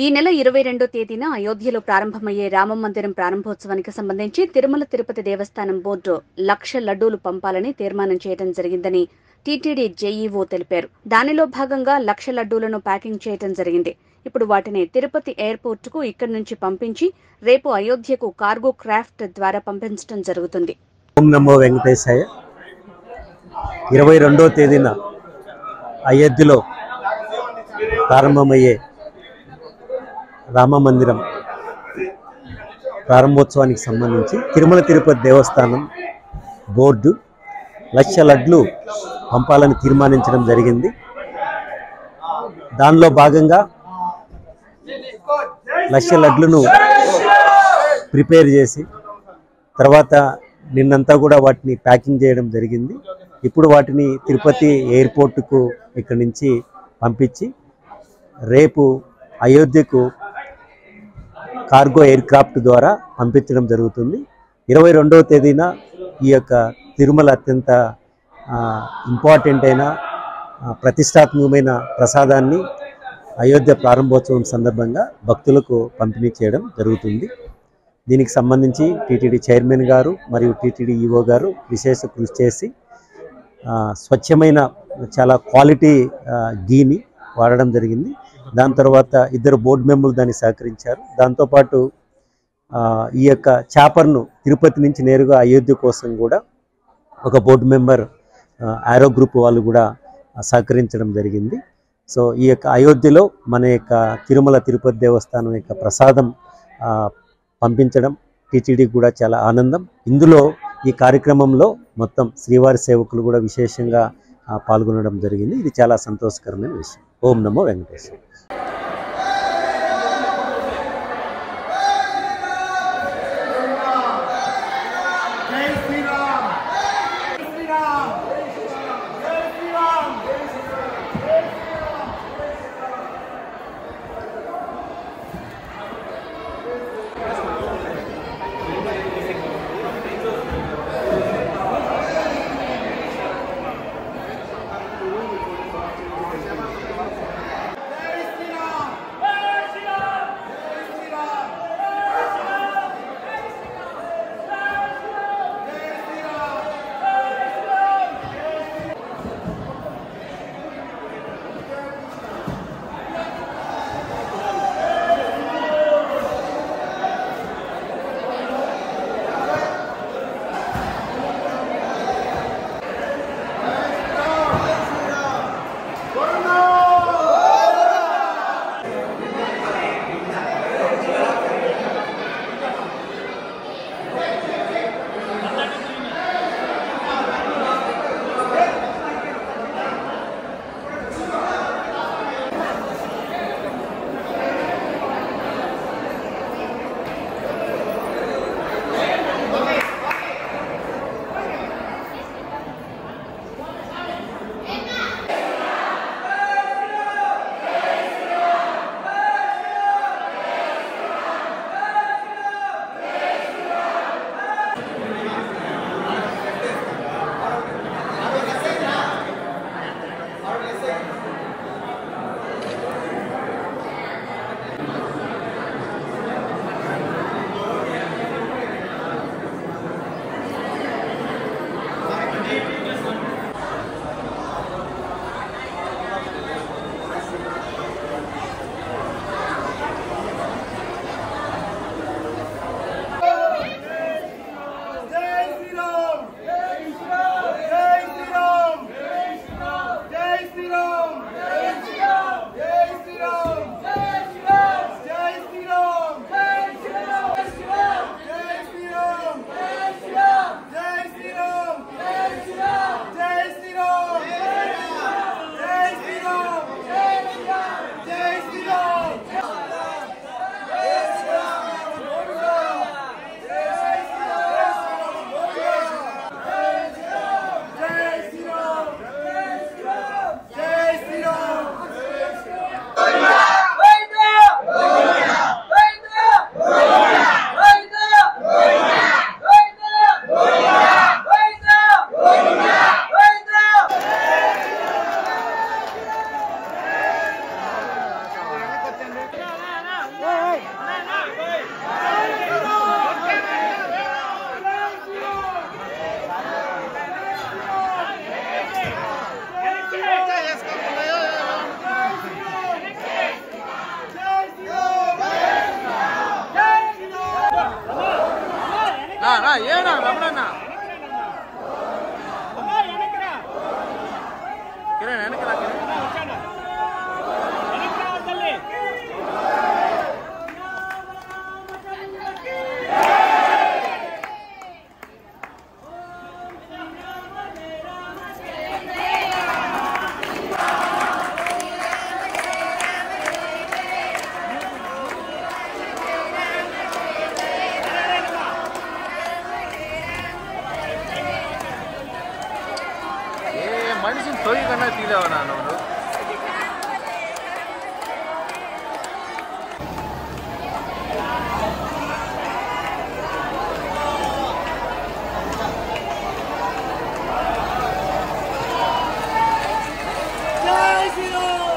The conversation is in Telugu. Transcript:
ఈ నెల 22వ తేదీన అయోధ్యలో ప్రారంభమయ్యే రామ మందిరం ప్రారంభోత్సవానికి సంబంధించి తిరుమల తిరుపతి దేవస్థానం బోర్డు 1,00,000 లడ్డూలు పంపాలని తీర్మానం చేయడం జరిగిందని టీటీడీ జేఈఓ తెలిపారు. దానిలో భాగంగా 1,00,000 లడ్డూలను ప్యాకింగ్ చేయడం జరిగింది. ఇప్పుడు వాటిని తిరుపతి ఎయిర్పోర్టుకు ఇక్కడి నుంచి పంపించి రేపు అయోధ్యకు కార్గో క్రాఫ్ట్ ద్వారా పంపించడం జరుగుతుంది. ఓం నమో వెంకటేశాయ. 22వ తేదీన అయోధ్యలో ప్రారంభమయ్యే రామ మందిరం ప్రారంభోత్సవానికి సంబంధించి తిరుమల తిరుపతి దేవస్థానం బోర్డు 1,00,000 లడ్లు పంపాలని తీర్మానించడం జరిగింది. దానిలో భాగంగా 1,00,000 లడ్లను ప్రిపేర్ చేసి తర్వాత నిన్నంతా కూడా వాటిని ప్యాకింగ్ చేయడం జరిగింది. ఇప్పుడు వాటిని తిరుపతి ఎయిర్పోర్టుకు ఇక్కడి నుంచి పంపించి రేపు అయోధ్యకు కార్గో ఎయిర్ క్రాఫ్ట్ ద్వారా పంపించడం జరుగుతుంది. 22వ తేదీన ఈ యొక్క తిరుమల అత్యంత ఇంపార్టెంట్ అయిన ప్రతిష్టాత్మకమైన ప్రసాదాన్ని అయోధ్య ప్రారంభోత్సవం సందర్భంగా భక్తులకు పంపిణీ చేయడం జరుగుతుంది. దీనికి సంబంధించి టీటీడీ చైర్మన్ గారు మరియు టీటీడీ ఈఓ గారు విశేష కృషి చేసి స్వచ్ఛమైన చాలా క్వాలిటీ గీని వాడడం జరిగింది. దాని తర్వాత 2 బోర్డు మెంబర్లు దాన్ని సహకరించారు. దాంతోపాటు ఈ యొక్క చాపర్ను తిరుపతి నుంచి నేరుగా అయోధ్య కోసం కూడా ఒక బోర్డు మెంబర్ ఆరో గ్రూప్ వాళ్ళు కూడా సహకరించడం జరిగింది. సో ఈ యొక్క అయోధ్యలో మన యొక్క తిరుమల తిరుపతి దేవస్థానం యొక్క ప్రసాదం పంపించడం టీటీడీ కూడా చాలా ఆనందం. ఇందులో ఈ కార్యక్రమంలో మొత్తం శ్రీవారి సేవకులు కూడా విశేషంగా పాల్గొనడం జరిగింది. ఇది చాలా సంతోషకరమైన విషయం. ఓం నమో వెంకటేశ్వర. ఏనా రమణన్న కిరణ్ వెనకరా మనిషిని తొయ్యి కన్నా తీలేవా నువ్వు జై శ్రీరామ్